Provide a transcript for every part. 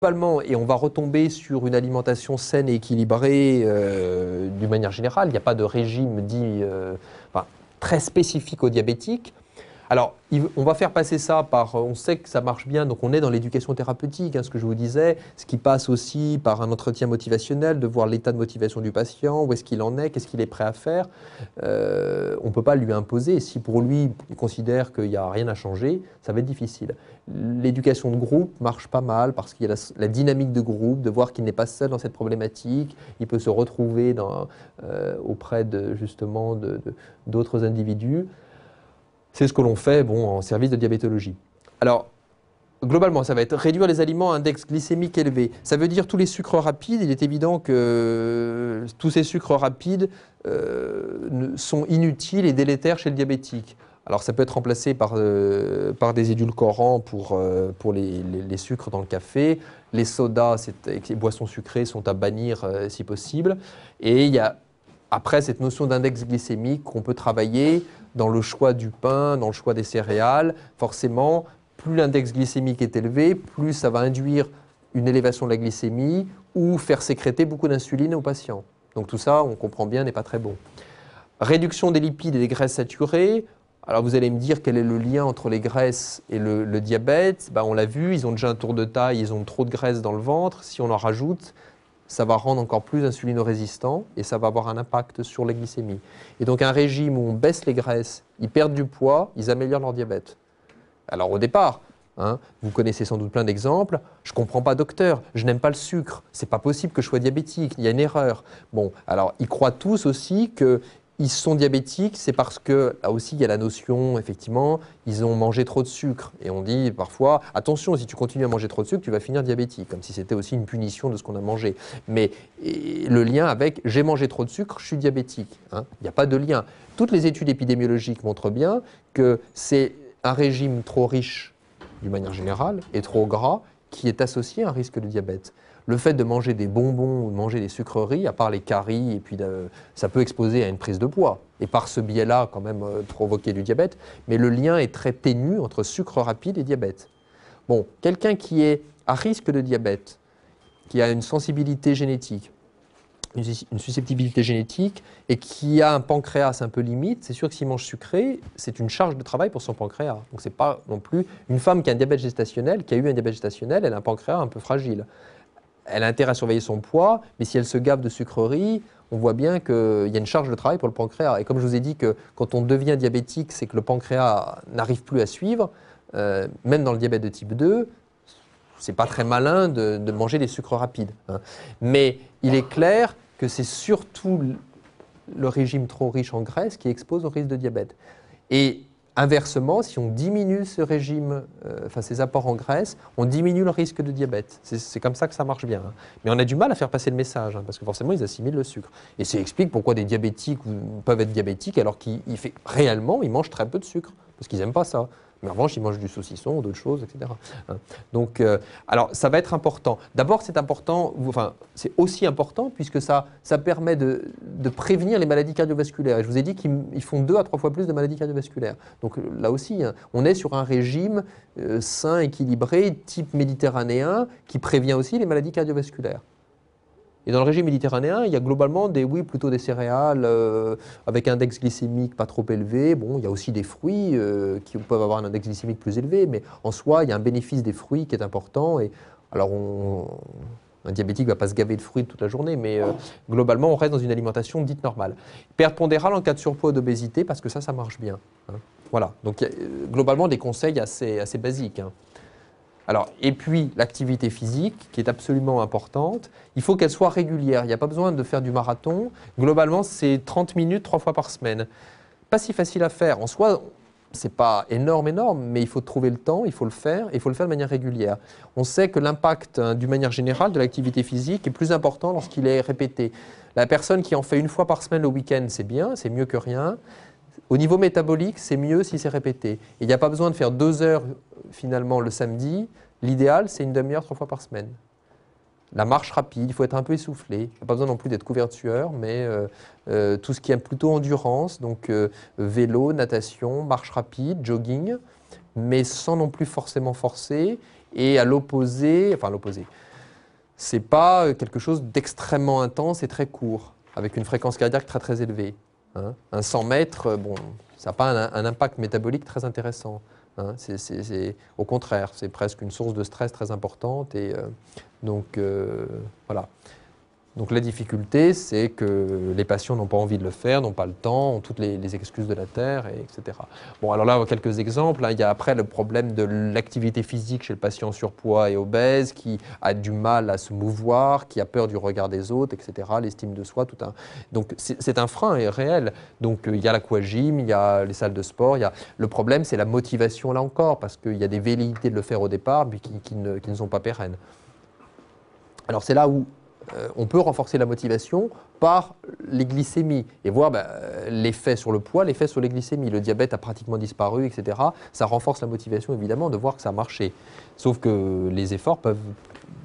Globalement, et on va retomber sur une alimentation saine et équilibrée d'une manière générale. Il n'y a pas de régime dit enfin, très spécifique aux diabétiques. Alors, on va faire passer ça par, on sait que ça marche bien, donc on est dans l'éducation thérapeutique, hein, ce que je vous disais, ce qui passe aussi par un entretien motivationnel, de voir l'état de motivation du patient, où est-ce qu'il en est, qu'est-ce qu'il est prêt à faire. On ne peut pas lui imposer. Si pour lui, il considère qu'il n'y a rien à changer, ça va être difficile. L'éducation de groupe marche pas mal parce qu'il y a la dynamique de groupe, de voir qu'il n'est pas seul dans cette problématique, il peut se retrouver auprès justement d'autres individus. C'est ce que l'on fait en service de diabétologie. Alors, globalement, ça va être réduire les aliments à index glycémique élevé. Ça veut dire tous les sucres rapides. Il est évident que tous ces sucres rapides sont inutiles et délétères chez le diabétique. Alors, ça peut être remplacé par des édulcorants pour les sucres dans le café. Les sodas, les boissons sucrées sont à bannir si possible. Et il y a après cette notion d'index glycémique qu'on peut travailler dans le choix du pain, dans le choix des céréales. Forcément, plus l'index glycémique est élevé, plus ça va induire une élévation de la glycémie ou faire sécréter beaucoup d'insuline aux patients. Donc tout ça, on comprend bien, n'est pas très bon. Réduction des lipides et des graisses saturées. Alors vous allez me dire quel est le lien entre les graisses et le diabète. On l'a vu, ils ont déjà un tour de taille, ils ont trop de graisse dans le ventre. Si on en rajoute, ça va rendre encore plus insulino-résistant et ça va avoir un impact sur la glycémie. Et donc un régime où on baisse les graisses, ils perdent du poids, ils améliorent leur diabète. Alors au départ, vous connaissez sans doute plein d'exemples, je ne comprends pas docteur, je n'aime pas le sucre, c'est pas possible que je sois diabétique, il y a une erreur. Bon, alors ils croient tous aussi qu'ils sont diabétiques, c'est parce que, là aussi il y a la notion, effectivement, ils ont mangé trop de sucre. Et on dit parfois, attention, si tu continues à manger trop de sucre, tu vas finir diabétique, comme si c'était aussi une punition de ce qu'on a mangé. Mais le lien avec j'ai mangé trop de sucre, je suis diabétique. Il n'y a pas de lien. Toutes les études épidémiologiques montrent bien que c'est un régime trop riche, d'une manière générale, et trop gras, qui est associé à un risque de diabète. Le fait de manger des bonbons ou de manger des sucreries, à part les caries, et puis ça peut exposer à une prise de poids. Et par ce biais-là, quand même, provoquer du diabète. Mais le lien est très ténu entre sucre rapide et diabète. Bon, quelqu'un qui est à risque de diabète, qui a une sensibilité génétique, une susceptibilité génétique et qui a un pancréas un peu limite, c'est sûr que s'il mange sucré, c'est une charge de travail pour son pancréas. Donc c'est pas non plus une femme qui a un diabète gestationnel, qui a eu un diabète gestationnel, elle a un pancréas un peu fragile. Elle a intérêt à surveiller son poids, mais si elle se gave de sucreries, on voit bien qu'il y a une charge de travail pour le pancréas. Et comme je vous ai dit que quand on devient diabétique, c'est que le pancréas n'arrive plus à suivre, même dans le diabète de type 2, c'est pas très malin de manger des sucres rapides. Mais il est clair que c'est surtout le régime trop riche en graisse qui expose au risque de diabète. Et inversement, si on diminue ce régime, ces apports en graisse, on diminue le risque de diabète. C'est comme ça que ça marche bien. Mais on a du mal à faire passer le message, parce que forcément, ils assimilent le sucre. Et ça explique pourquoi des diabétiques peuvent être diabétiques alors réellement, ils mangent très peu de sucre, parce qu'ils n'aiment pas ça. Mais en revanche, ils mangent du saucisson, d'autres choses, etc. Donc, alors, ça va être important. D'abord, c'est important, c'est aussi important puisque ça permet de prévenir les maladies cardiovasculaires. Et je vous ai dit qu'ils font 2 à 3 fois plus de maladies cardiovasculaires. Donc là aussi, on est sur un régime sain, équilibré, type méditerranéen, qui prévient aussi les maladies cardiovasculaires. Et dans le régime méditerranéen, il y a globalement plutôt des céréales avec un index glycémique pas trop élevé. Bon, il y a aussi des fruits qui peuvent avoir un index glycémique plus élevé, mais en soi, il y a un bénéfice des fruits qui est important. Et alors, un diabétique ne va pas se gaver de fruits toute la journée, mais globalement, on reste dans une alimentation dite normale. Perte pondérale en cas de surpoids ou d'obésité, parce que ça marche bien. Voilà, donc globalement, des conseils assez basiques. Alors, et puis, l'activité physique, qui est absolument importante, il faut qu'elle soit régulière. Il n'y a pas besoin de faire du marathon. Globalement, c'est 30 minutes 3 fois par semaine. Pas si facile à faire. En soi, ce n'est pas énorme, mais il faut trouver le temps, il faut le faire, et il faut le faire de manière régulière. On sait que l'impact, d'une manière générale, de l'activité physique est plus important lorsqu'il est répété. La personne qui en fait 1 fois par semaine le week-end, c'est bien, c'est mieux que rien. Au niveau métabolique, c'est mieux si c'est répété. Et il n'y a pas besoin de faire 2 heures finalement le samedi. L'idéal, c'est 1 demi-heure 3 fois par semaine. La marche rapide, il faut être un peu essoufflé. Il n'y a pas besoin non plus d'être couvert de sueur, mais tout ce qui est plutôt endurance, donc vélo, natation, marche rapide, jogging, mais sans non plus forcément forcer. Et à l'opposé, enfin à l'opposé, c'est pas quelque chose d'extrêmement intense et très court, avec une fréquence cardiaque très très élevée. Hein. Un 100 mètres, bon, ça n'a pas un impact métabolique très intéressant. Hein. Au contraire, c'est presque une source de stress très importante. Et donc, voilà. Donc la difficulté, c'est que les patients n'ont pas envie de le faire, n'ont pas le temps, ont toutes les excuses de la Terre, etc. Bon, alors là, quelques exemples. Hein. Il y a après le problème de l'activité physique chez le patient surpoids et obèse, qui a du mal à se mouvoir, qui a peur du regard des autres, etc. L'estime de soi, tout un... Donc c'est un frein réel. Donc il y a l'aquagym, il y a les salles de sport. Le problème, c'est la motivation là encore, parce qu'il y a des velléités de le faire au départ, mais qui ne sont pas pérennes. Alors c'est là où on peut renforcer la motivation par les glycémies et voir l'effet sur le poids, l'effet sur les glycémies. Le diabète a pratiquement disparu, etc. Ça renforce la motivation, évidemment, de voir que ça a marché. Sauf que les efforts peuvent,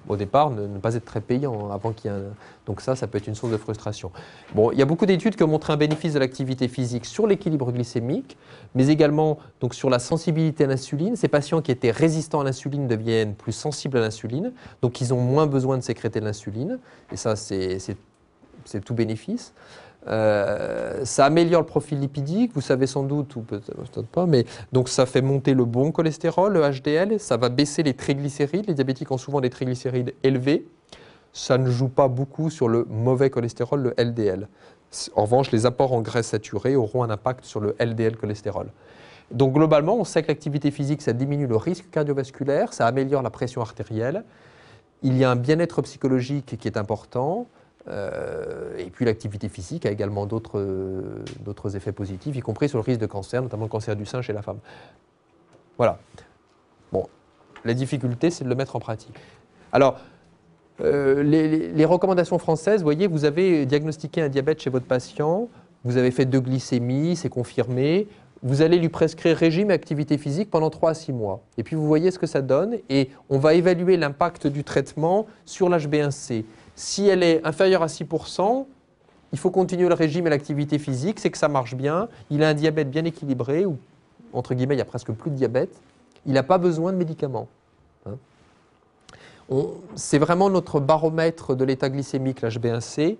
au départ, ne pas être très payants avant qu'il y ait un... Donc ça peut être une source de frustration. Bon, il y a beaucoup d'études qui ont montré un bénéfice de l'activité physique sur l'équilibre glycémique, mais également donc, sur la sensibilité à l'insuline. Ces patients qui étaient résistants à l'insuline deviennent plus sensibles à l'insuline, donc ils ont moins besoin de sécréter de l'insuline. Et ça, c'est tout bénéfice. Ça améliore le profil lipidique, vous savez sans doute, ou peut-être pas, mais donc ça fait monter le bon cholestérol, le HDL, ça va baisser les triglycérides. Les diabétiques ont souvent des triglycérides élevés. Ça ne joue pas beaucoup sur le mauvais cholestérol, le LDL. En revanche, les apports en graisses saturées auront un impact sur le LDL cholestérol. Donc globalement, on sait que l'activité physique, ça diminue le risque cardiovasculaire, ça améliore la pression artérielle. Il y a un bien-être psychologique qui est important. Et puis l'activité physique a également d'autres effets positifs, y compris sur le risque de cancer, notamment le cancer du sein chez la femme. Voilà. Bon, la difficulté, c'est de le mettre en pratique. Alors, les recommandations françaises, vous voyez, vous avez diagnostiqué un diabète chez votre patient, vous avez fait 2 glycémies, c'est confirmé, vous allez lui prescrire régime et activité physique pendant 3 à 6 mois. Et puis vous voyez ce que ça donne et on va évaluer l'impact du traitement sur l'HbA1c. Si elle est inférieure à 6%, il faut continuer le régime et l'activité physique, c'est que ça marche bien, il a un diabète bien équilibré, ou entre guillemets, il n'y a presque plus de diabète, il n'a pas besoin de médicaments. Hein. C'est vraiment notre baromètre de l'état glycémique, l'HbA1c.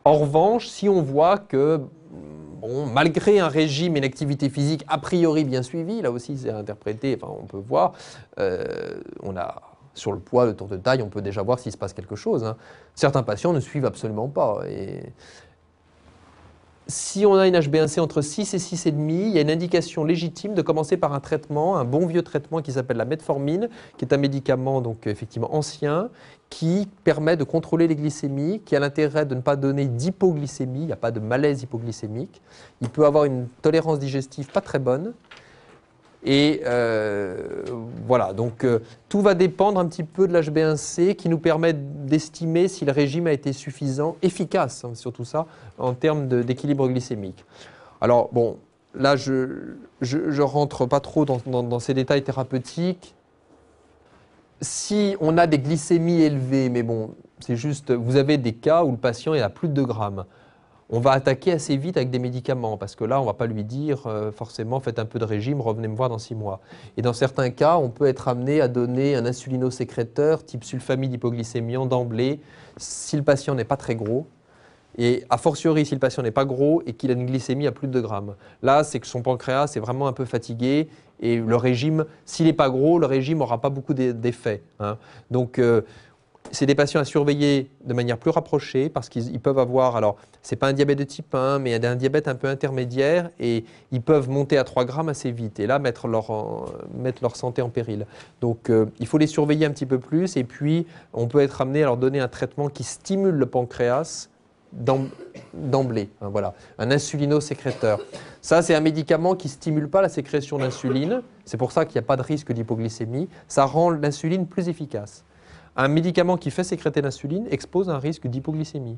En revanche, si on voit que, bon, malgré un régime et une activité physique a priori bien suivi, là aussi c'est interprété, enfin, on peut voir, on a sur le poids, le tour de taille, on peut déjà voir s'il se passe quelque chose. Hein. Certains patients ne suivent absolument pas. Et si on a une HbA1c entre 6 et 6,5, il y a une indication légitime de commencer par un traitement, un bon vieux traitement qui s'appelle la metformine, qui est un médicament donc effectivement ancien, qui permet de contrôler les glycémies, qui a l'intérêt de ne pas donner d'hypoglycémie, il n'y a pas de malaise hypoglycémique. Il peut avoir une tolérance digestive pas très bonne. Et voilà, donc tout va dépendre un petit peu de l'HbA1c qui nous permet d'estimer si le régime a été suffisant, efficace, hein, surtout ça, en termes d'équilibre glycémique. Alors bon, là je rentre pas trop dans ces détails thérapeutiques. Si on a des glycémies élevées, mais bon, c'est juste, vous avez des cas où le patient est à plus de 2 grammes. On va attaquer assez vite avec des médicaments parce que là, on ne va pas lui dire forcément faites un peu de régime, revenez me voir dans 6 mois. Et dans certains cas, on peut être amené à donner un insulinosécréteur type sulfamide hypoglycémiant d'emblée si le patient n'est pas très gros. Et a fortiori, si le patient n'est pas gros et qu'il a une glycémie à plus de 2 grammes. Là, c'est que son pancréas est vraiment un peu fatigué et le régime, s'il n'est pas gros, le régime n'aura pas beaucoup d'effets. Hein. Donc, c'est des patients à surveiller de manière plus rapprochée parce qu'ils peuvent avoir, alors ce n'est pas un diabète de type 1, mais un diabète un peu intermédiaire et ils peuvent monter à 3 grammes assez vite et là mettre leur santé en péril. Donc il faut les surveiller un petit peu plus et puis on peut être amené à leur donner un traitement qui stimule le pancréas d'emblée. Hein, voilà. Un insulinosécréteur. Ça, c'est un médicament qui ne stimule pas la sécrétion d'insuline. C'est pour ça qu'il n'y a pas de risque d'hypoglycémie. Ça rend l'insuline plus efficace. Un médicament qui fait sécréter l'insuline expose un risque d'hypoglycémie.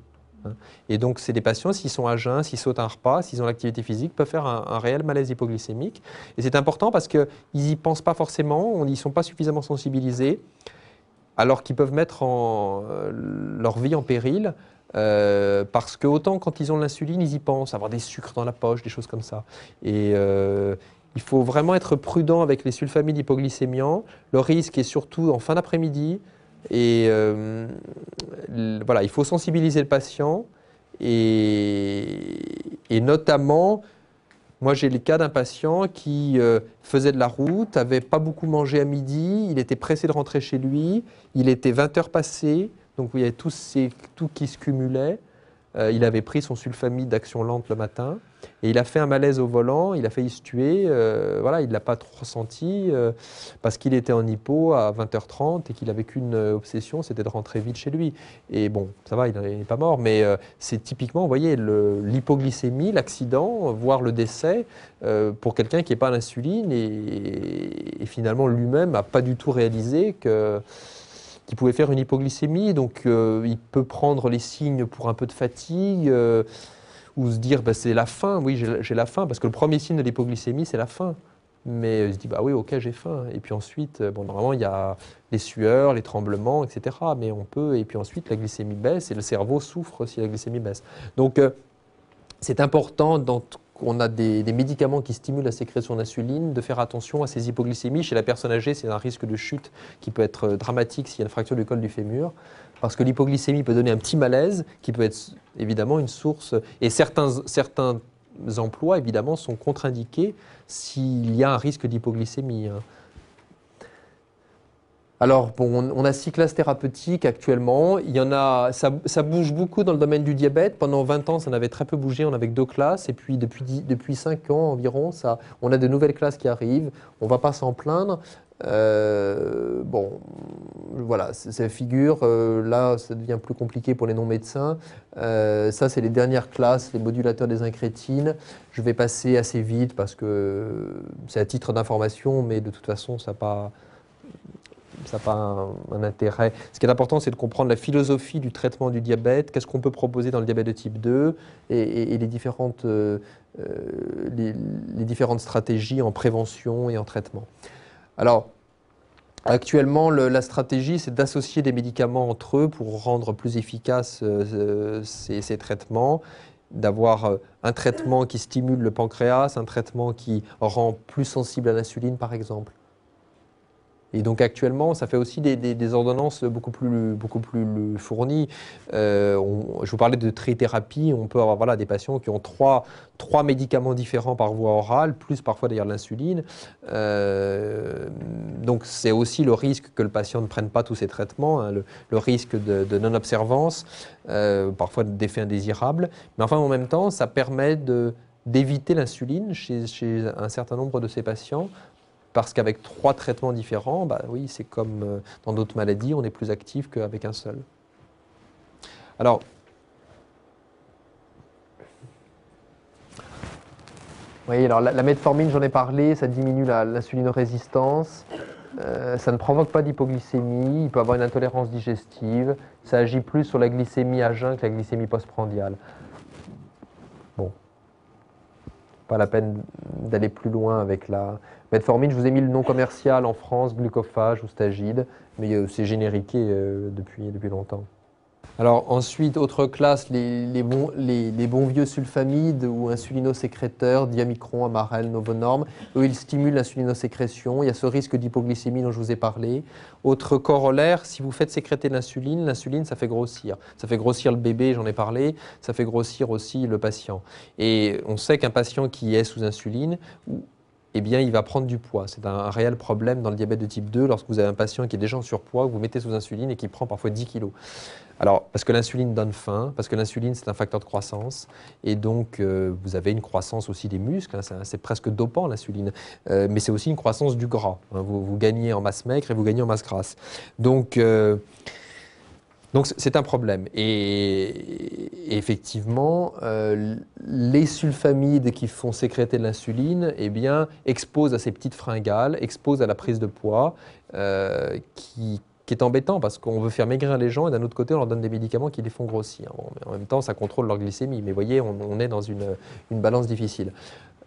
Et donc, c'est des patients, s'ils sont à jeun, s'ils sautent un repas, s'ils ont l'activité physique, peuvent faire un réel malaise hypoglycémique. Et c'est important parce qu'ils n'y pensent pas forcément, ils ne sont pas suffisamment sensibilisés, alors qu'ils peuvent mettre leur vie en péril. Parce que autant quand ils ont de l'insuline, ils y pensent, avoir des sucres dans la poche, des choses comme ça. Et Il faut vraiment être prudent avec les sulfamides hypoglycémiants. Le risque est surtout en fin d'après-midi. Et voilà, il faut sensibiliser le patient. Et notamment, moi j'ai le cas d'un patient qui faisait de la route, n'avait pas beaucoup mangé à midi, il était pressé de rentrer chez lui, il était 20 heures passées, donc il y avait tout qui se cumulait. Il avait pris son sulfamide d'action lente le matin et il a fait un malaise au volant, il a failli se tuer. Voilà, il ne l'a pas trop ressenti parce qu'il était en hypo à 20h30 et qu'il n'avait qu'une obsession, c'était de rentrer vite chez lui. Et bon, ça va, il n'est pas mort, mais c'est typiquement, vous voyez, l'hypoglycémie, l'accident, voire le décès pour quelqu'un qui n'est pas à l'insuline et finalement lui-même n'a pas du tout réalisé qu'il pouvait faire une hypoglycémie, donc il peut prendre les signes pour un peu de fatigue ou se dire bah, c'est la faim, oui j'ai la faim, parce que le premier signe de l'hypoglycémie c'est la faim. Mais il se dit bah oui ok j'ai faim. Et puis ensuite, bon, normalement il y a les sueurs, les tremblements, etc. Mais on peut, et puis ensuite la glycémie baisse et le cerveau souffre si la glycémie baisse. Donc c'est important on a des médicaments qui stimulent la sécrétion d'insuline, de faire attention à ces hypoglycémies. Chez la personne âgée, c'est un risque de chute qui peut être dramatique s'il y a une fracture du col du fémur, parce que l'hypoglycémie peut donner un petit malaise qui peut être évidemment une source. Et certains emplois, évidemment, sont contre-indiqués s'il y a un risque d'hypoglycémie. Alors, bon, on a 6 classes thérapeutiques actuellement. Il y en a, ça bouge beaucoup dans le domaine du diabète. Pendant 20 ans, ça n'avait très peu bougé. On avait que 2 classes. Et puis, depuis 5 ans environ, on a de nouvelles classes qui arrivent. On ne va pas s'en plaindre. Bon, voilà, ça figure. Là, ça devient plus compliqué pour les non-médecins. Ça, c'est les dernières classes, les modulateurs des incrétines. Je vais passer assez vite parce que c'est à titre d'information, mais de toute façon, ça n'a pas un intérêt. Ce qui est important, c'est de comprendre la philosophie du traitement du diabète, qu'est-ce qu'on peut proposer dans le diabète de type 2 et les différentes stratégies en prévention et en traitement. Alors, actuellement, la stratégie, c'est d'associer des médicaments entre eux pour rendre plus efficaces ces traitements, d'avoir un traitement qui stimule le pancréas, un traitement qui rend plus sensible à l'insuline, par exemple. Et donc actuellement, ça fait aussi des ordonnances beaucoup plus fournies. Je vous parlais de trithérapie. On peut avoir voilà, des patients qui ont trois médicaments différents par voie orale, plus parfois d'ailleurs l'insuline. Donc c'est aussi le risque que le patient ne prenne pas tous ces traitements, hein, le risque de non-observance, parfois d'effets indésirables. Mais enfin, en même temps, ça permet d'éviter l'insuline chez un certain nombre de ces patients. Parce qu'avec 3 traitements différents, bah oui, c'est comme dans d'autres maladies, on est plus actif qu'avec un seul. Alors, oui, alors la metformine, j'en ai parlé, ça diminue l'insulinorésistance, ça ne provoque pas d'hypoglycémie, il peut avoir une intolérance digestive, ça agit plus sur la glycémie à jeun que la glycémie postprandiale. Bon, pas la peine d'aller plus loin avec la metformine. Je vous ai mis le nom commercial en France, glucophage ou stagide, mais c'est génériqué depuis longtemps. Alors ensuite, autre classe, les bons vieux sulfamides ou insulinosécréteurs, Diamicron, Amarel, Novonorm. Eux, ils stimulent l'insulinosécrétion. Il y a ce risque d'hypoglycémie dont je vous ai parlé. Autre corollaire, si vous faites sécréter de l'insuline, ça fait grossir. Ça fait grossir le bébé, j'en ai parlé. Ça fait grossir aussi le patient. Et on sait qu'un patient qui est sous insuline, eh bien, il va prendre du poids. C'est un réel problème dans le diabète de type 2 lorsque vous avez un patient qui est déjà en surpoids, que vous mettez sous insuline et qui prend parfois 10 kg. Alors, parce que l'insuline donne faim, parce que l'insuline, c'est un facteur de croissance, et donc vous avez une croissance aussi des muscles, hein, c'est presque dopant l'insuline, mais c'est aussi une croissance du gras. Hein, vous gagnez en masse maigre et vous gagnez en masse grasse. Donc c'est un problème. Et effectivement, les sulfamides qui font sécréter de l'insuline eh bien, exposent à ces petites fringales, exposent à la prise de poids, qui est embêtant parce qu'on veut faire maigrir les gens et d'un autre côté, on leur donne des médicaments qui les font grossir. Bon, mais en même temps, ça contrôle leur glycémie. Mais vous voyez, on est dans une balance difficile.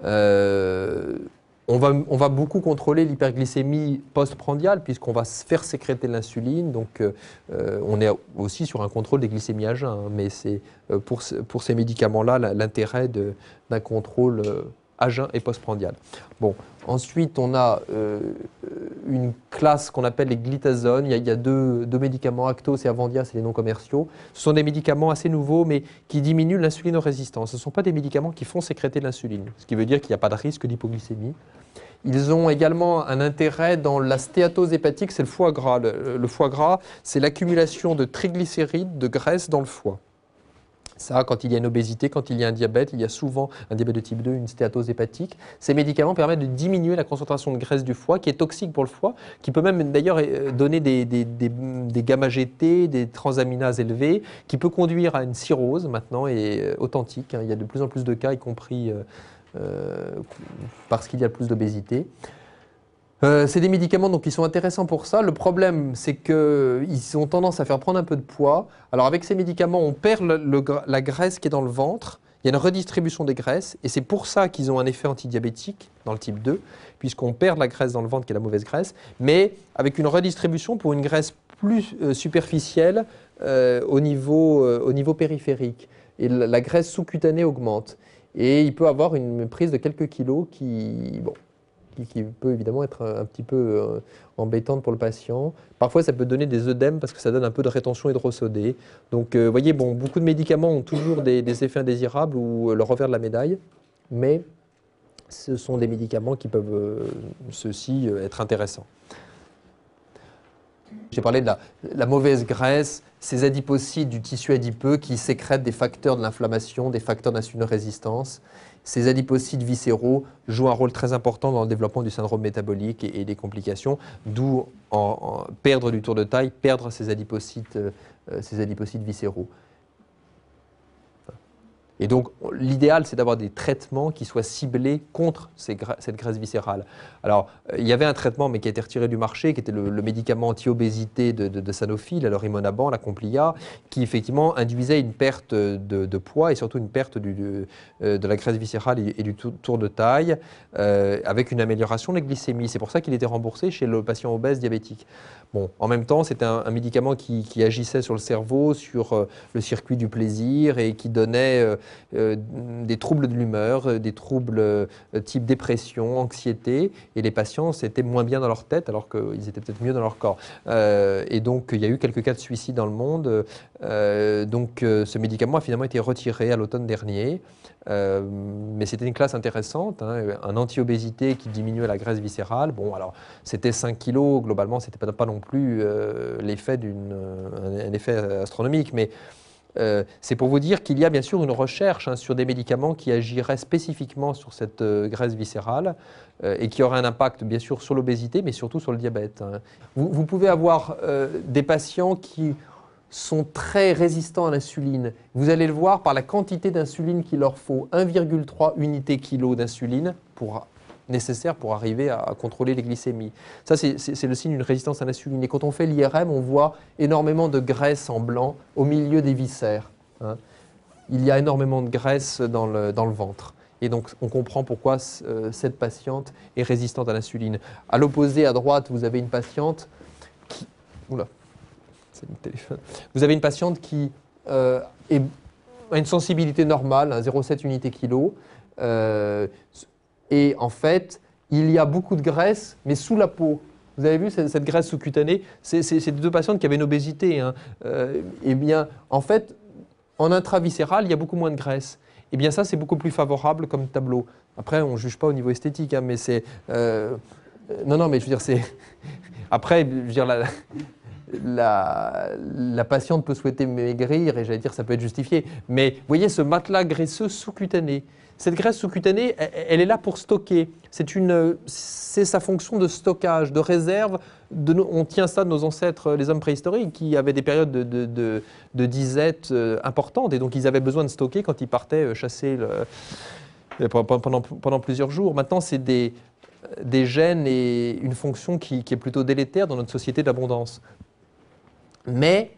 On va beaucoup contrôler l'hyperglycémie postprandiale puisqu'on va faire sécréter l'insuline. Donc, on est aussi sur un contrôle des glycémies à jeun. Hein, mais c'est pour ces médicaments-là l'intérêt d'un contrôle à jeun et postprandial. Bon, ensuite, on a une classe qu'on appelle les glitazones. Il y a deux médicaments, Actos et Avandia, c'est les noms commerciaux. Ce sont des médicaments assez nouveaux, mais qui diminuent l'insulinorésistance. Ce ne sont pas des médicaments qui font sécréter de l'insuline, ce qui veut dire qu'il n'y a pas de risque d'hypoglycémie. Ils ont également un intérêt dans la stéatose hépatique, c'est le foie gras. Le foie gras, c'est l'accumulation de triglycérides, de graisse dans le foie. Ça, quand il y a une obésité, quand il y a un diabète, il y a souvent un diabète de type 2, une stéatose hépatique. Ces médicaments permettent de diminuer la concentration de graisse du foie, qui est toxique pour le foie, qui peut même d'ailleurs donner des gamma-GT, des transaminases élevées, qui peut conduire à une cirrhose maintenant, et authentique. Il y a de plus en plus de cas, y compris parce qu'il y a plus d'obésité. C'est des médicaments donc, qui sont intéressants pour ça. Le problème, c'est qu'ils ont tendance à faire prendre un peu de poids. Alors avec ces médicaments, on perd la graisse qui est dans le ventre. Il y a une redistribution des graisses et c'est pour ça qu'ils ont un effet antidiabétique dans le type 2, puisqu'on perd la graisse dans le ventre qui est la mauvaise graisse, mais avec une redistribution pour une graisse plus superficielle au niveau périphérique. Et la graisse sous-cutanée augmente. Et il peut avoir une prise de quelques kilos qui peut évidemment être un petit peu embêtante pour le patient. Parfois, ça peut donner des œdèmes parce que ça donne un peu de rétention hydrosodée. Donc, vous voyez, bon, beaucoup de médicaments ont toujours des effets indésirables ou le revers de la médaille, mais ce sont des médicaments qui peuvent, ceux-ci, être intéressants. J'ai parlé de la mauvaise graisse, ces adipocytes du tissu adipeux qui sécrètent des facteurs de l'inflammation, des facteurs d'insulinorésistance. Ces adipocytes viscéraux jouent un rôle très important dans le développement du syndrome métabolique et des complications, d'où perdre du tour de taille, perdre ces adipocytes viscéraux. Et donc, l'idéal, c'est d'avoir des traitements qui soient ciblés contre cette graisse viscérale. Alors, il y avait un traitement, mais qui a été retiré du marché, qui était le médicament anti-obésité de Sanofi, le Rimonabant, la Complia, qui effectivement induisait une perte de poids et surtout une perte de la graisse viscérale et du tour de taille, avec une amélioration de la glycémie. C'est pour ça qu'il était remboursé chez le patient obèse diabétique. Bon, en même temps, c'était un médicament qui agissait sur le cerveau, sur le circuit du plaisir et qui donnait des troubles de l'humeur, des troubles type dépression, anxiété, et les patients c'était moins bien dans leur tête alors qu'ils étaient peut-être mieux dans leur corps. Et donc il y a eu quelques cas de suicide dans le monde. Donc ce médicament a finalement été retiré à l'automne dernier. Mais c'était une classe intéressante, hein, un anti-obésité qui diminuait la graisse viscérale. Bon, alors c'était 5 kilos, globalement, c'était pas non plus l'effet un effet astronomique, mais c'est pour vous dire qu'il y a bien sûr une recherche sur des médicaments qui agiraient spécifiquement sur cette graisse viscérale et qui auraient un impact bien sûr sur l'obésité, mais surtout sur le diabète. Hein. Vous pouvez avoir des patients qui sont très résistants à l'insuline. Vous allez le voir par la quantité d'insuline qu'il leur faut, 1,3 unités kilo d'insuline nécessaire pour arriver à contrôler les glycémies. Ça, c'est le signe d'une résistance à l'insuline. Et quand on fait l'IRM, on voit énormément de graisse en blanc au milieu des viscères. Hein. Il y a énormément de graisse dans le ventre. Et donc, on comprend pourquoi cette patiente est résistante à l'insuline. À l'opposé, à droite, vous avez une patiente qui... Oula, c'est le téléphone. Vous avez une patiente qui a une sensibilité normale, 0,7 unités kilo. Et en fait, il y a beaucoup de graisse, mais sous la peau. Vous avez vu cette graisse sous-cutanée? C'est deux patientes qui avaient une obésité. Hein. Eh bien, en fait, en intraviscéral, il y a beaucoup moins de graisse. Eh bien, ça, c'est beaucoup plus favorable comme tableau. Après, on ne juge pas au niveau esthétique, hein, mais c'est... Non, mais je veux dire, c'est... Après, je veux dire, la patiente peut souhaiter maigrir, et j'allais dire, ça peut être justifié. Mais vous voyez, ce matelas graisseux sous-cutané, cette graisse sous-cutanée, elle est là pour stocker. C'est sa fonction de stockage, de réserve. On tient ça de nos ancêtres, les hommes préhistoriques, qui avaient des périodes de disette importantes. Et donc, ils avaient besoin de stocker quand ils partaient chasser pendant plusieurs jours. Maintenant, c'est des gènes et une fonction qui est plutôt délétère dans notre société d'abondance. Mais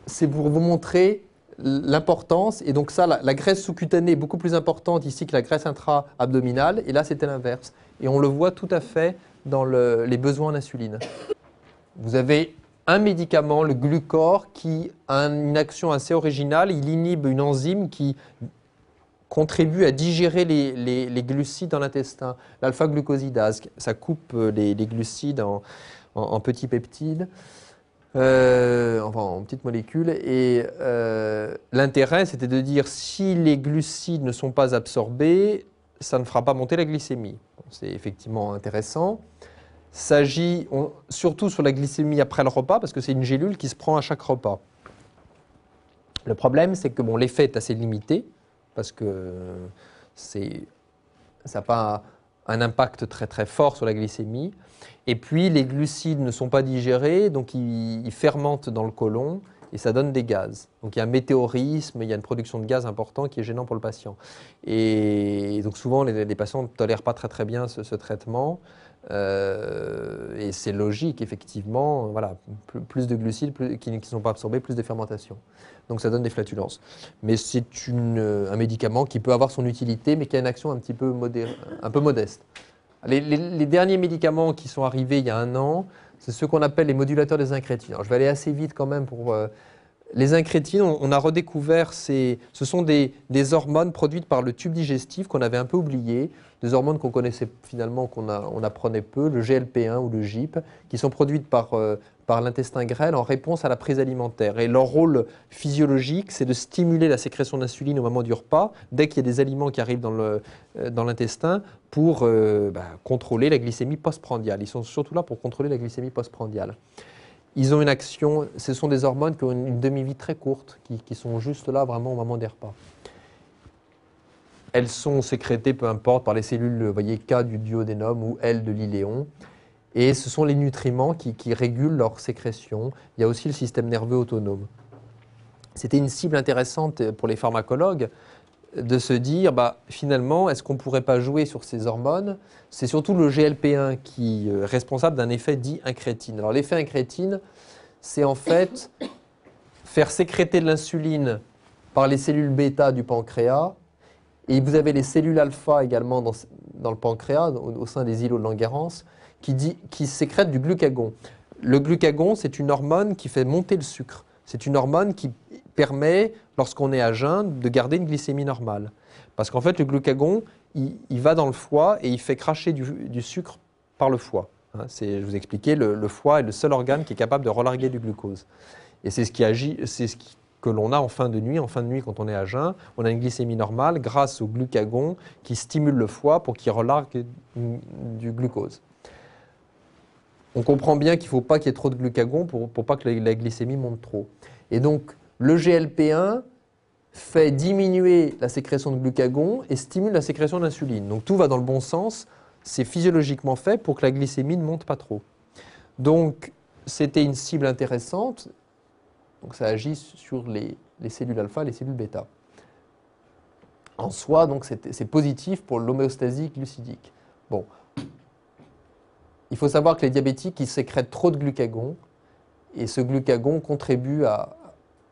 c'est pour vous montrer l'importance, et donc ça, la graisse sous-cutanée est beaucoup plus importante ici que la graisse intra-abdominale, et là c'était l'inverse. Et on le voit tout à fait dans les besoins en insuline. Vous avez un médicament, le Glucor, qui a une action assez originale, il inhibe une enzyme qui contribue à digérer les glucides dans l'intestin. L'alpha-glucosidase, ça coupe les glucides en petits peptides, enfin en petites molécules. Et l'intérêt, c'était de dire si les glucides ne sont pas absorbés, ça ne fera pas monter la glycémie. C'est effectivement intéressant. S'agit surtout sur la glycémie après le repas, parce que c'est une gélule qui se prend à chaque repas. Le problème, c'est que bon, l'effet est assez limité, parce que ça n'a pas un impact très très fort sur la glycémie. Et puis, les glucides ne sont pas digérés, donc ils fermentent dans le côlon, et ça donne des gaz. Donc il y a un météorisme, il y a une production de gaz important qui est gênant pour le patient. Et donc souvent, les patients ne tolèrent pas très très bien ce traitement. Et c'est logique, effectivement, voilà, plus de glucides qui ne sont pas absorbés, plus de fermentation. Donc ça donne des flatulences. Mais c'est un médicament qui peut avoir son utilité, mais qui a une action un petit peu un peu modeste. Les derniers médicaments qui sont arrivés il y a 1 an, c'est ceux qu'on appelle les modulateurs des incrétines. Alors, je vais aller assez vite quand même pour... les incrétines, on a redécouvert, ce sont des hormones produites par le tube digestif qu'on avait un peu oublié, des hormones qu'on connaissait finalement, on apprenait peu, le GLP-1 ou le GIP, qui sont produites par l'intestin grêle en réponse à la prise alimentaire. Et leur rôle physiologique, c'est de stimuler la sécrétion d'insuline au moment du repas, dès qu'il y a des aliments qui arrivent dans l'intestin, pour contrôler la glycémie postprandiale. Ils sont surtout là pour contrôler la glycémie postprandiale. Ils ont une action, ce sont des hormones qui ont une demi-vie très courte, qui sont juste là vraiment au moment des repas. Elles sont sécrétées, peu importe, par les cellules, vous voyez, K du duodénum ou L de l'iléon. Et ce sont les nutriments qui régulent leur sécrétion. Il y a aussi le système nerveux autonome. C'était une cible intéressante pour les pharmacologues de se dire, finalement, est-ce qu'on ne pourrait pas jouer sur ces hormones? C'est surtout le GLP-1 qui est responsable d'un effet dit incrétine. Alors l'effet incrétine, c'est en fait faire sécréter de l'insuline par les cellules bêta du pancréas, et vous avez les cellules alpha également dans le pancréas, au sein des îlots de Langerhans, qui sécrètent du glucagon. Le glucagon, c'est une hormone qui fait monter le sucre. C'est une hormone qui permet, lorsqu'on est à jeun, de garder une glycémie normale. Parce qu'en fait, le glucagon, il va dans le foie et il fait cracher du sucre par le foie. Je vous expliquais, le foie est le seul organe qui est capable de relarguer du glucose. Et c'est ce que l'on a en fin de nuit. En fin de nuit, quand on est à jeun, on a une glycémie normale grâce au glucagon qui stimule le foie pour qu'il relargue du glucose. On comprend bien qu'il ne faut pas qu'il y ait trop de glucagon pour pas que la glycémie monte trop. Et donc, le GLP-1 fait diminuer la sécrétion de glucagon et stimule la sécrétion d'insuline. Donc, tout va dans le bon sens. C'est physiologiquement fait pour que la glycémie ne monte pas trop. Donc, c'était une cible intéressante. Donc, ça agit sur les cellules alpha et les cellules bêta. En soi, donc, c'est positif pour l'homéostasie glucidique. Bon. Il faut savoir que les diabétiques, ils sécrètent trop de glucagon, et ce glucagon contribue à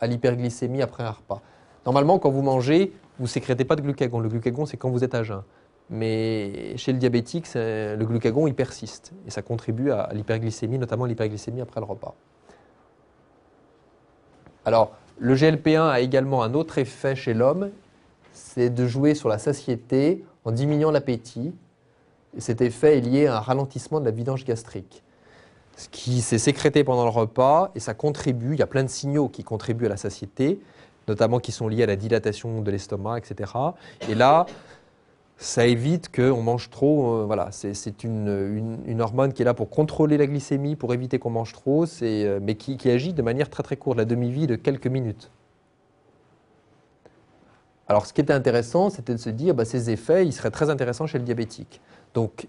l'hyperglycémie après un repas. Normalement, quand vous mangez, vous ne sécrétez pas de glucagon. Le glucagon, c'est quand vous êtes à jeun. Mais chez le diabétique, le glucagon, il persiste, et ça contribue à l'hyperglycémie, notamment l'hyperglycémie après le repas. Alors, le GLP-1 a également un autre effet chez l'homme, c'est de jouer sur la satiété en diminuant l'appétit. Cet effet est lié à un ralentissement de la vidange gastrique, ce qui s'est sécrété pendant le repas, et ça contribue, il y a plein de signaux qui contribuent à la satiété, notamment qui sont liés à la dilatation de l'estomac, etc. Et là, ça évite qu'on mange trop. Voilà, c'est une hormone qui est là pour contrôler la glycémie, pour éviter qu'on mange trop, mais qui agit de manière très très courte, la demi-vie de quelques minutes. Alors, ce qui était intéressant, c'était de se dire, ces effets, ils seraient très intéressants chez le diabétique. Donc,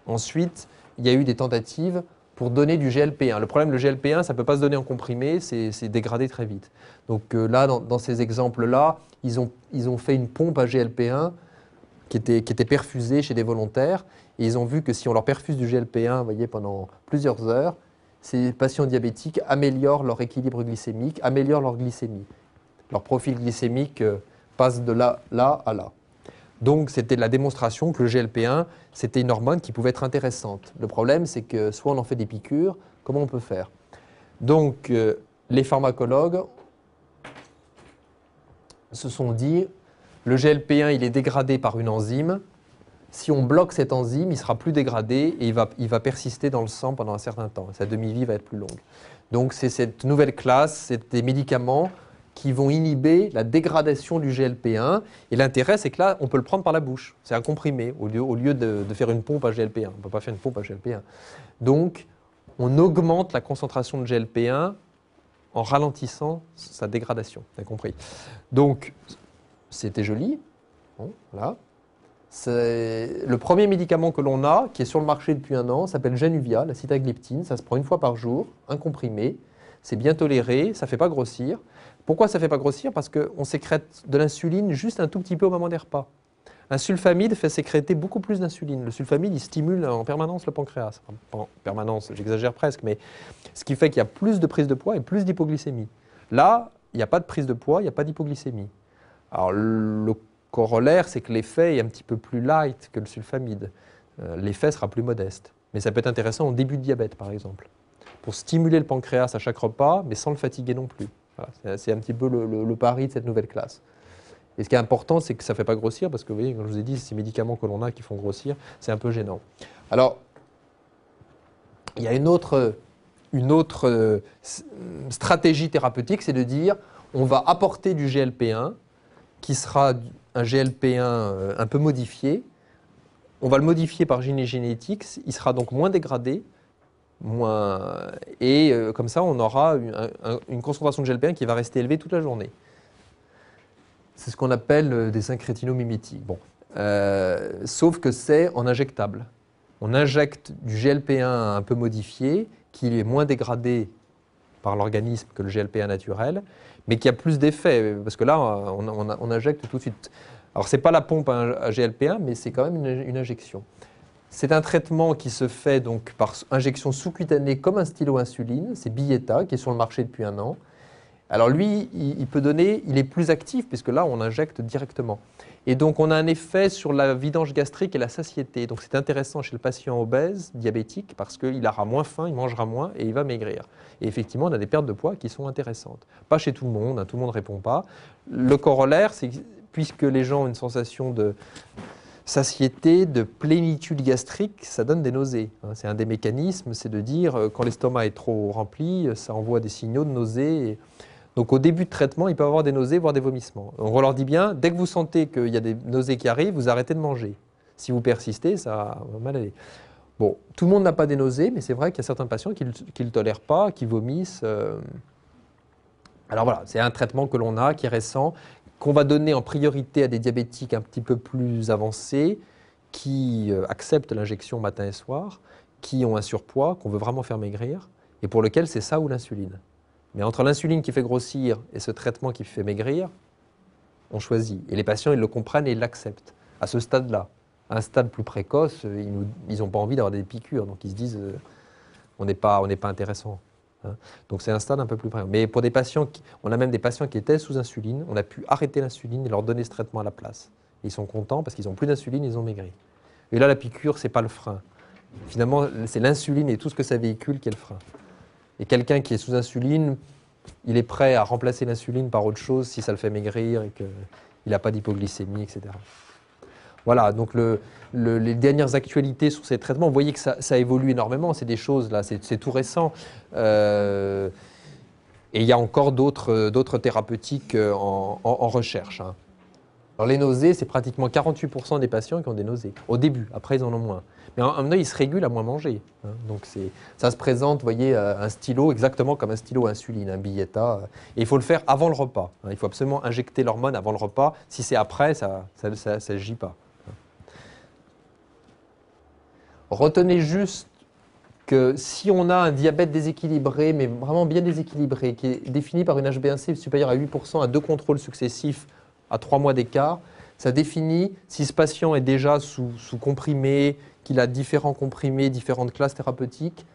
ensuite, il y a eu des tentatives pour donner du GLP-1. Le problème, le GLP-1, ça ne peut pas se donner en comprimé, c'est dégradé très vite. Donc là, dans ces exemples-là, ils ont fait une pompe à GLP-1 qui était perfusée chez des volontaires, et ils ont vu que si on leur perfuse du GLP-1, vous voyez, pendant plusieurs heures, ces patients diabétiques améliorent leur équilibre glycémique, améliorent leur glycémie. Leur profil glycémique passe de là à là. Donc, c'était la démonstration que le GLP-1, c'était une hormone qui pouvait être intéressante. Le problème, c'est que soit on en fait des piqûres, comment on peut faire? Donc, les pharmacologues se sont dit, Le GLP-1, il est dégradé par une enzyme. Si on bloque cette enzyme, il sera plus dégradé et il va persister dans le sang pendant un certain temps. Sa demi-vie va être plus longue. Donc c'est cette nouvelle classe, c'est des médicaments qui vont inhiber la dégradation du GLP-1. Et l'intérêt, c'est que là, on peut le prendre par la bouche. C'est un comprimé, au lieu de faire une pompe à GLP-1. On ne peut pas faire une pompe à GLP-1. Donc, on augmente la concentration de GLP-1 en ralentissant sa dégradation. Vous avez compris. Donc, c'était joli. Bon, voilà. Le premier médicament que l'on a, qui est sur le marché depuis 1 an, s'appelle Januvia, la sitagliptine. Ça se prend 1 fois par jour, un comprimé. C'est bien toléré, ça ne fait pas grossir. Pourquoi ça ne fait pas grossir? Parce qu'on sécrète de l'insuline juste un tout petit peu au moment des repas. Un sulfamide fait sécréter beaucoup plus d'insuline. Le sulfamide, il stimule en permanence le pancréas. Enfin, pas en permanence, j'exagère presque, mais ce qui fait qu'il y a plus de prise de poids et plus d'hypoglycémie. Là, il n'y a pas de prise de poids, il n'y a pas d'hypoglycémie. Alors, le corollaire, c'est que l'effet est un petit peu plus light que le sulfamide. L'effet sera plus modeste. Mais ça peut être intéressant en début de diabète, par exemple, pour stimuler le pancréas à chaque repas, mais sans le fatiguer non plus. Voilà, c'est un petit peu le pari de cette nouvelle classe. Et ce qui est important, c'est que ça ne fait pas grossir, parce que vous voyez, comme je vous ai dit, ces médicaments que l'on a qui font grossir, c'est un peu gênant. Alors, il y a une autre stratégie thérapeutique, c'est de dire, on va apporter du GLP-1, qui sera un GLP-1 un peu modifié. On va le modifier par génétique, il sera donc moins dégradé, comme ça, on aura une concentration de GLP-1 qui va rester élevée toute la journée. C'est ce qu'on appelle des syncrétinomimétiques. Bon. Sauf que c'est en injectable. On injecte du GLP-1 un peu modifié, qui est moins dégradé par l'organisme que le GLP-1 naturel, mais qui a plus d'effet, parce que là, on injecte tout de suite. Alors, ce n'est pas la pompe à GLP-1, mais c'est quand même une injection. C'est un traitement qui se fait donc par injection sous-cutanée comme un stylo insuline, c'est Byetta, qui est sur le marché depuis 1 an. Alors lui, il est plus actif, puisque là, on injecte directement. Et donc, on a un effet sur la vidange gastrique et la satiété. Donc, c'est intéressant chez le patient obèse, diabétique, parce qu'il aura moins faim, il mangera moins et il va maigrir. Et effectivement, on a des pertes de poids qui sont intéressantes. Pas chez tout le monde, hein, tout le monde ne répond pas. Le corollaire, c'est que puisque les gens ont une sensation de satiété, de plénitude gastrique, ça donne des nausées. C'est un des mécanismes, c'est de dire, quand l'estomac est trop rempli, ça envoie des signaux de nausées. Donc au début de traitement, il peut y avoir des nausées, voire des vomissements. Donc on leur dit bien, dès que vous sentez qu'il y a des nausées qui arrivent, vous arrêtez de manger. Si vous persistez, ça va mal aller. Bon, tout le monde n'a pas des nausées, mais c'est vrai qu'il y a certains patients qui ne le tolèrent pas, qui vomissent. Alors voilà, c'est un traitement que l'on a, qui est récent, qu'on va donner en priorité à des diabétiques un petit peu plus avancés, qui acceptent l'injection matin et soir, qui ont un surpoids, qu'on veut vraiment faire maigrir, et pour lequel c'est ça ou l'insuline. Mais entre l'insuline qui fait grossir et ce traitement qui fait maigrir, on choisit. Et les patients, ils le comprennent et ils l'acceptent. À ce stade-là. À un stade plus précoce, ils n'ont pas envie d'avoir des piqûres. Donc ils se disent, on n'est pas intéressant. Hein. Donc c'est un stade un peu plus précoce. Mais pour des patients, on a même des patients qui étaient sous insuline, on a pu arrêter l'insuline et leur donner ce traitement à la place. Et ils sont contents parce qu'ils n'ont plus d'insuline, ils ont maigri. Et là, la piqûre, ce n'est pas le frein. Finalement, c'est l'insuline et tout ce que ça véhicule qui est le frein. Et quelqu'un qui est sous insuline, il est prêt à remplacer l'insuline par autre chose si ça le fait maigrir et qu'il n'a pas d'hypoglycémie, etc. Voilà, donc les dernières actualités sur ces traitements, vous voyez que ça évolue énormément, c'est des choses, là, c'est tout récent. Et il y a encore d'autres thérapeutiques en recherche. Hein. Alors les nausées, c'est pratiquement 48% des patients qui ont des nausées, au début, après ils en ont moins. Mais en même temps, ils se régulent à moins manger. Hein. Donc ça se présente, vous voyez, un stylo exactement comme un stylo à insuline, un Byetta. Et il faut le faire avant le repas. Hein. Il faut absolument injecter l'hormone avant le repas. Si c'est après, ça ne gît pas. Retenez juste que si on a un diabète déséquilibré, mais vraiment bien déséquilibré, qui est défini par une HbA1c supérieure à 8% à 2 contrôles successifs à 3 mois d'écart, ça définit si ce patient est déjà sous comprimé, qu'il a différents comprimés, différentes classes thérapeutiques.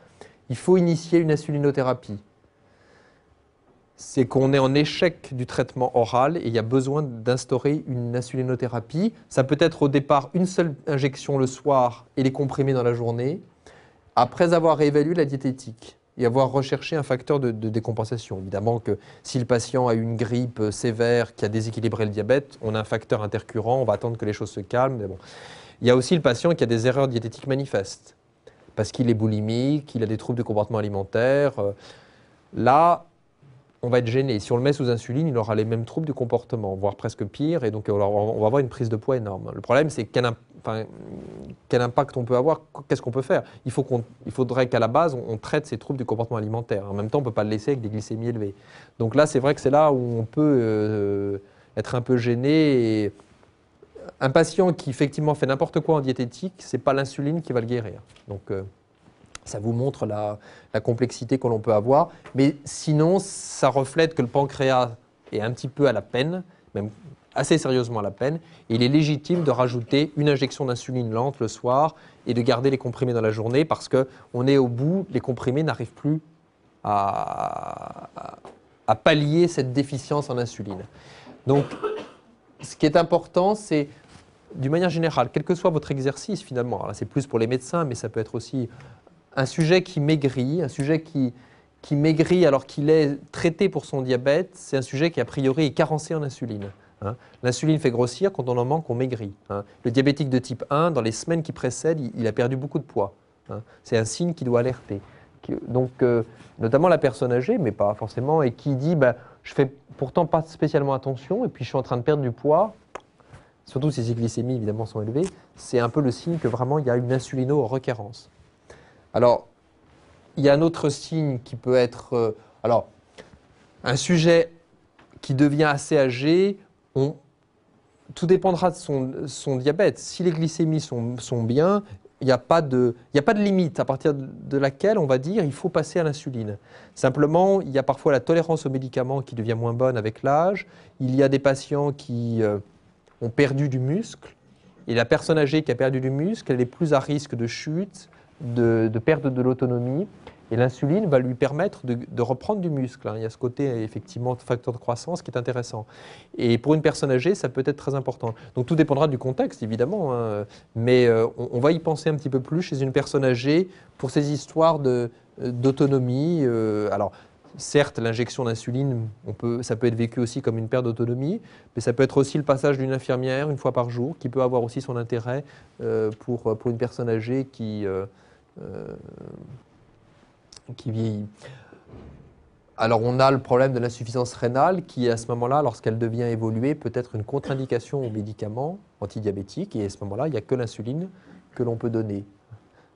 Il faut initier une insulinothérapie. C'est qu'on est en échec du traitement oral et il y a besoin d'instaurer une insulinothérapie. Ça peut être au départ une seule injection le soir et les comprimés dans la journée, après avoir réévalué la diététique. et avoir recherché un facteur de décompensation. Évidemment que si le patient a une grippe sévère qui a déséquilibré le diabète, on a un facteur intercurrent, on va attendre que les choses se calment. Mais bon. Il y a aussi le patient qui a des erreurs diététiques manifestes, parce qu'il est boulimique, qu'il a des troubles de comportement alimentaire. Là, on va être gêné. Si on le met sous insuline, il aura les mêmes troubles du comportement, voire presque pire, et donc on va avoir une prise de poids énorme. Le problème, c'est quel impact on peut avoir, qu'est-ce qu'on peut faire? Il faudrait qu'à la base, on traite ces troubles du comportement alimentaire. En même temps, on ne peut pas le laisser avec des glycémies élevées. Donc là, c'est vrai que c'est là où on peut être un peu gêné. Et un patient qui effectivement fait n'importe quoi en diététique, ce n'est pas l'insuline qui va le guérir. Donc ça vous montre la complexité que l'on peut avoir. Mais sinon, ça reflète que le pancréas est un petit peu à la peine, même assez sérieusement à la peine. Et il est légitime de rajouter une injection d'insuline lente le soir et de garder les comprimés dans la journée parce qu'on est au bout, les comprimés n'arrivent plus à pallier cette déficience en insuline. Donc, ce qui est important, c'est, d'une manière générale, quel que soit votre exercice finalement, c'est plus pour les médecins, mais ça peut être aussi un sujet qui maigrit, un sujet qui maigrit alors qu'il est traité pour son diabète, c'est un sujet qui a priori est carencé en insuline. L'insuline fait grossir, quand on en manque, on maigrit. Le diabétique de type 1, dans les semaines qui précèdent, il a perdu beaucoup de poids. C'est un signe qui doit alerter. Donc, notamment la personne âgée, mais pas forcément, et qui dit je fais pourtant pas spécialement attention, et puis je suis en train de perdre du poids, surtout si les glycémies évidemment sont élevées, c'est un peu le signe que vraiment il y a une insulino-requérance. Alors, il y a un autre signe qui peut être un sujet qui devient assez âgé, tout dépendra de son diabète. Si les glycémies sont bien, il n'y a pas de limite à partir de laquelle on va dire il faut passer à l'insuline. Simplement, il y a parfois la tolérance aux médicaments qui devient moins bonne avec l'âge. Il y a des patients qui ont perdu du muscle. Et la personne âgée qui a perdu du muscle, elle est plus à risque de chute, de perte de l'autonomie. Et l'insuline va lui permettre de reprendre du muscle. Il y a ce côté, effectivement, facteur de croissance qui est intéressant. Et pour une personne âgée, ça peut être très important. Donc tout dépendra du contexte, évidemment. Mais on va y penser un petit peu plus chez une personne âgée pour ces histoires d'autonomie. Alors, certes, l'injection d'insuline, ça peut être vécu aussi comme une perte d'autonomie, mais ça peut être aussi le passage d'une infirmière une fois par jour, qui peut avoir aussi son intérêt pour une personne âgée qui vieillit. Alors on a le problème de l'insuffisance rénale qui, à ce moment-là, lorsqu'elle devient évoluée, peut être une contre-indication aux médicaments antidiabétiques. Et à ce moment-là, il n'y a que l'insuline que l'on peut donner.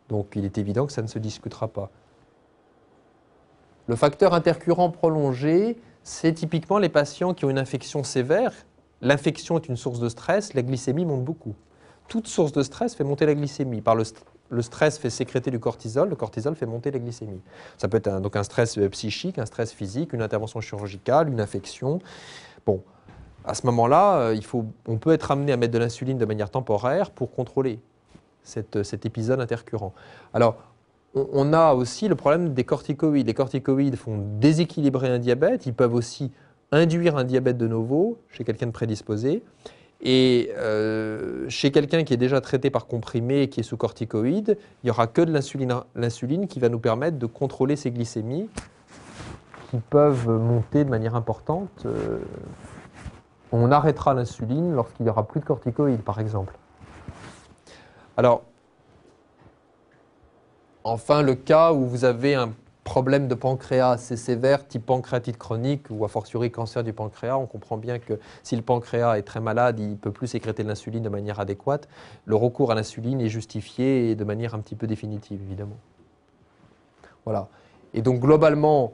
Donc il est évident que ça ne se discutera pas. Le facteur intercurrent prolongé, c'est typiquement les patients qui ont une infection sévère. L'infection est une source de stress, la glycémie monte beaucoup. Toute source de stress fait monter la glycémie. Par le stress fait sécréter du cortisol, le cortisol fait monter la glycémie. Ça peut être donc un stress psychique, un stress physique, une intervention chirurgicale, une infection. Bon, à ce moment-là, on peut être amené à mettre de l'insuline de manière temporaire pour contrôler cet épisode intercurrent. Alors, on a aussi le problème des corticoïdes. Les corticoïdes font déséquilibrer un diabète, ils peuvent aussi induire un diabète de novo chez quelqu'un de prédisposé. Et chez quelqu'un qui est déjà traité par comprimé et qui est sous corticoïdes, il n'y aura que de l'insuline qui va nous permettre de contrôler ces glycémies qui peuvent monter de manière importante. On arrêtera l'insuline lorsqu'il n'y aura plus de corticoïdes, par exemple. Alors, enfin, le cas où vous avez un problème de pancréas assez sévère, type pancréatite chronique ou a fortiori cancer du pancréas, on comprend bien que si le pancréas est très malade, il ne peut plus sécréter de l'insuline de manière adéquate. Le recours à l'insuline est justifié et de manière un petit peu définitive, évidemment. Voilà. Et donc, globalement,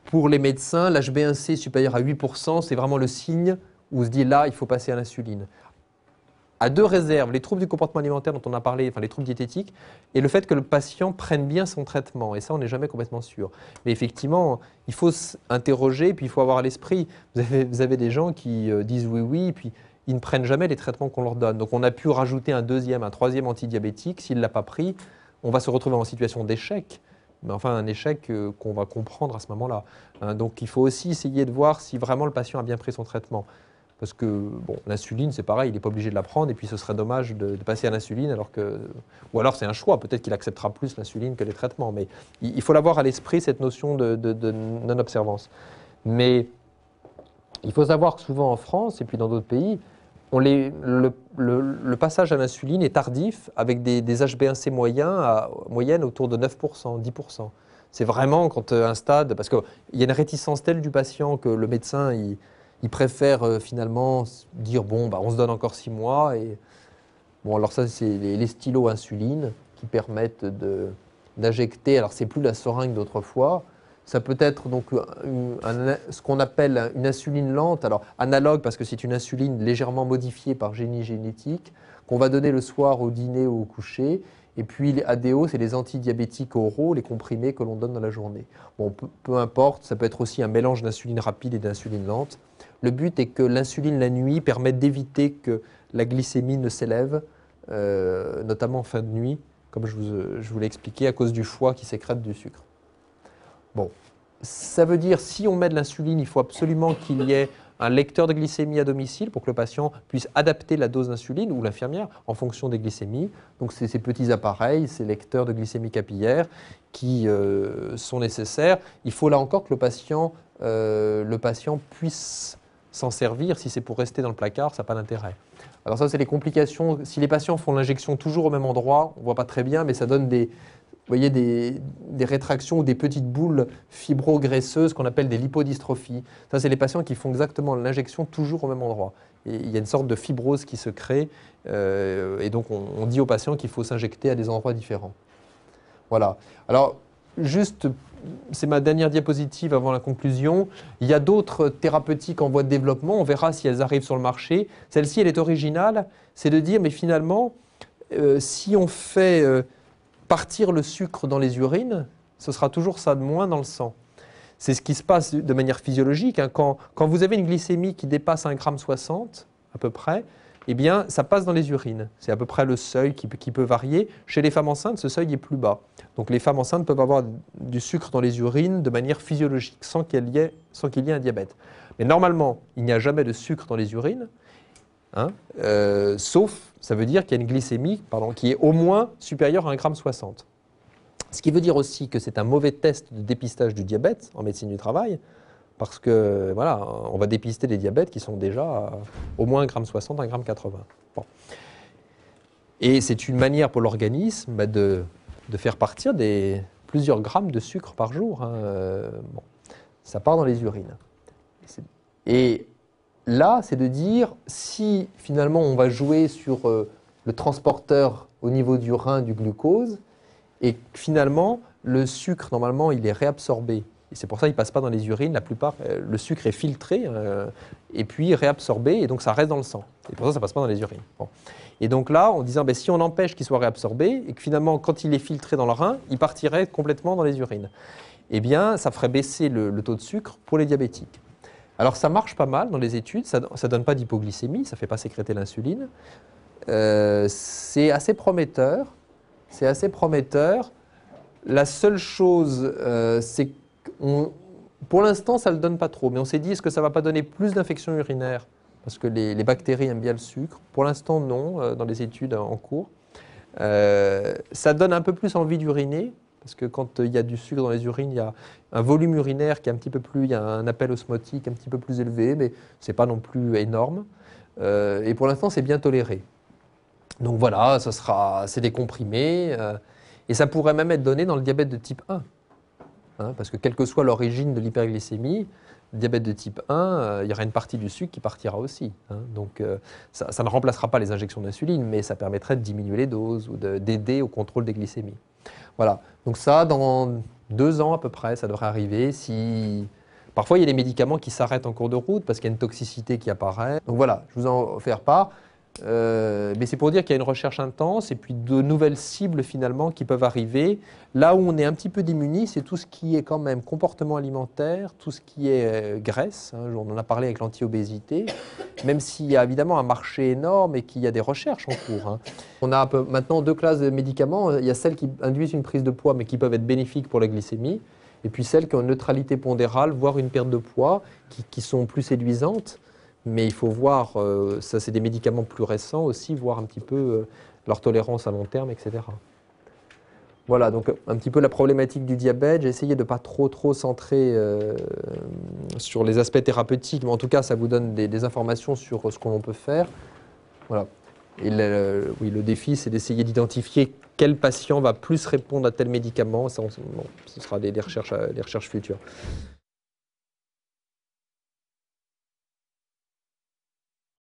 pour les médecins, l'HbA1c supérieur à 8%, c'est vraiment le signe où on se dit là, il faut passer à l'insuline. À deux réserves, les troubles du comportement alimentaire dont on a parlé, enfin les troubles diététiques, et le fait que le patient prenne bien son traitement. Et ça, on n'est jamais complètement sûr. Mais effectivement, il faut s'interroger, puis il faut avoir à l'esprit. Vous avez des gens qui disent oui, puis ils ne prennent jamais les traitements qu'on leur donne. Donc on a pu rajouter un deuxième, un troisième antidiabétique. S'il ne l'a pas pris, on va se retrouver en situation d'échec. Mais enfin, un échec qu'on va comprendre à ce moment-là. Donc il faut aussi essayer de voir si vraiment le patient a bien pris son traitement. parce que bon, l'insuline, c'est pareil, il n'est pas obligé de la prendre, et puis ce serait dommage de passer à l'insuline, ou alors c'est un choix, peut-être qu'il acceptera plus l'insuline que les traitements, mais il faut l'avoir à l'esprit, cette notion de non-observance. Mais il faut savoir que souvent en France, et puis dans d'autres pays, le passage à l'insuline est tardif, avec des HbA1c moyennes autour de 9%, 10%. C'est vraiment quand un stade, parce qu'il y a une réticence telle du patient que le médecin, il préfère finalement dire, bon, bah, on se donne encore 6 mois. Et, bon, alors ça, c'est les stylos insuline qui permettent d'injecter, alors c'est plus la seringue d'autrefois, ça peut être donc ce qu'on appelle une insuline lente, alors analogue parce que c'est une insuline légèrement modifiée par génie génétique, qu'on va donner le soir au dîner ou au coucher. Et puis les ADO, c'est les antidiabétiques oraux, les comprimés que l'on donne dans la journée. Bon, peu importe, ça peut être aussi un mélange d'insuline rapide et d'insuline lente. Le but est que l'insuline la nuit permette d'éviter que la glycémie ne s'élève, notamment en fin de nuit, comme je vous l'ai expliqué, à cause du foie qui sécrète du sucre. Bon, ça veut dire si on met de l'insuline, il faut absolument qu'il y ait un lecteur de glycémie à domicile pour que le patient puisse adapter la dose d'insuline ou l'infirmière en fonction des glycémies. Donc c'est ces petits appareils, ces lecteurs de glycémie capillaire qui sont nécessaires. Il faut là encore que le patient puisse s'en servir. Si c'est pour rester dans le placard, ça n'a pas d'intérêt. Alors ça, c'est les complications. Si les patients font l'injection toujours au même endroit, on ne voit pas très bien, mais ça donne des rétractions ou des petites boules fibro-graisseuses qu'on appelle des lipodystrophies. Ça, c'est les patients qui font exactement l'injection toujours au même endroit. Et il y a une sorte de fibrose qui se crée, et donc on dit aux patients qu'il faut s'injecter à des endroits différents. Voilà. Alors, juste, c'est ma dernière diapositive avant la conclusion. Il y a d'autres thérapeutiques en voie de développement. On verra si elles arrivent sur le marché. Celle-ci, elle est originale. C'est de dire, mais finalement, si on fait partir le sucre dans les urines, ce sera toujours ça de moins dans le sang. C'est ce qui se passe de manière physiologique. Hein. Quand vous avez une glycémie qui dépasse 1,60 g à peu près, eh bien, ça passe dans les urines. C'est à peu près le seuil qui peut varier. Chez les femmes enceintes, ce seuil est plus bas. Donc les femmes enceintes peuvent avoir du sucre dans les urines de manière physiologique, sans qu'il y ait un diabète. Mais normalement, il n'y a jamais de sucre dans les urines, hein, sauf, ça veut dire qu'il y a une glycémie qui est au moins supérieure à 1,60 g. Ce qui veut dire aussi que c'est un mauvais test de dépistage du diabète en médecine du travail, parce que voilà, on va dépister des diabètes qui sont déjà au moins 1,60 g, 1,80 g. Bon. Et c'est une manière pour l'organisme de faire partir plusieurs grammes de sucre par jour. Hein. Bon. Ça part dans les urines. Et là, c'est de dire, si finalement on va jouer sur le transporteur au niveau du rein du glucose, et finalement, le sucre, normalement, il est réabsorbé. Et c'est pour ça qu'il ne passe pas dans les urines. La plupart, le sucre est filtré et puis réabsorbé, et donc ça reste dans le sang. Et pour ça, ça ne passe pas dans les urines. Bon. Et donc là, en disant, si on empêche qu'il soit réabsorbé, et que finalement, quand il est filtré dans le rein, il partirait complètement dans les urines, eh bien, ça ferait baisser le taux de sucre pour les diabétiques. Alors ça marche pas mal dans les études, ça ne donne pas d'hypoglycémie, ça ne fait pas sécréter l'insuline. C'est assez prometteur. C'est assez prometteur. La seule chose, c'est que pour l'instant, ça ne le donne pas trop. Mais on s'est dit, est-ce que ça ne va pas donner plus d'infections urinaires? Parce que les bactéries aiment bien le sucre. Pour l'instant, non, dans les études en cours. Ça donne un peu plus envie d'uriner. Parce que quand il y a du sucre dans les urines, il y a un volume urinaire qui est un petit peu plus, il y a un appel osmotique un petit peu plus élevé, mais ce n'est pas non plus énorme. Et pour l'instant, c'est bien toléré. Donc voilà, c'est des comprimés, et ça pourrait même être donné dans le diabète de type 1. Hein, parce que quelle que soit l'origine de l'hyperglycémie, le diabète de type 1, il y aura une partie du sucre qui partira aussi. Hein. Donc ça ne remplacera pas les injections d'insuline, mais ça permettrait de diminuer les doses ou d'aider au contrôle des glycémies. Voilà, donc ça, dans 2 ans à peu près, ça devrait arriver. Parfois, il y a des médicaments qui s'arrêtent en cours de route parce qu'il y a une toxicité qui apparaît. Donc voilà, je vous en faire part. Mais c'est pour dire qu'il y a une recherche intense et puis de nouvelles cibles finalement qui peuvent arriver. Là où on est un petit peu démuni, c'est tout ce qui est quand même comportement alimentaire, tout ce qui est graisse. Hein, on en a parlé avec l'anti-obésité, même s'il y a évidemment un marché énorme et qu'il y a des recherches en cours. Hein. On a maintenant 2 classes de médicaments. Il y a celles qui induisent une prise de poids mais qui peuvent être bénéfiques pour la glycémie, et puis celles qui ont une neutralité pondérale, voire une perte de poids, qui sont plus séduisantes. Mais il faut voir, ça c'est des médicaments plus récents aussi, voir un petit peu leur tolérance à long terme, etc. Voilà, donc un petit peu la problématique du diabète. J'ai essayé de ne pas trop centrer sur les aspects thérapeutiques, mais en tout cas, ça vous donne des informations sur ce qu'on peut faire. Voilà. Et oui, le défi, c'est d'essayer d'identifier quel patient va plus répondre à tel médicament. Ça, bon, ce sera des recherches futures.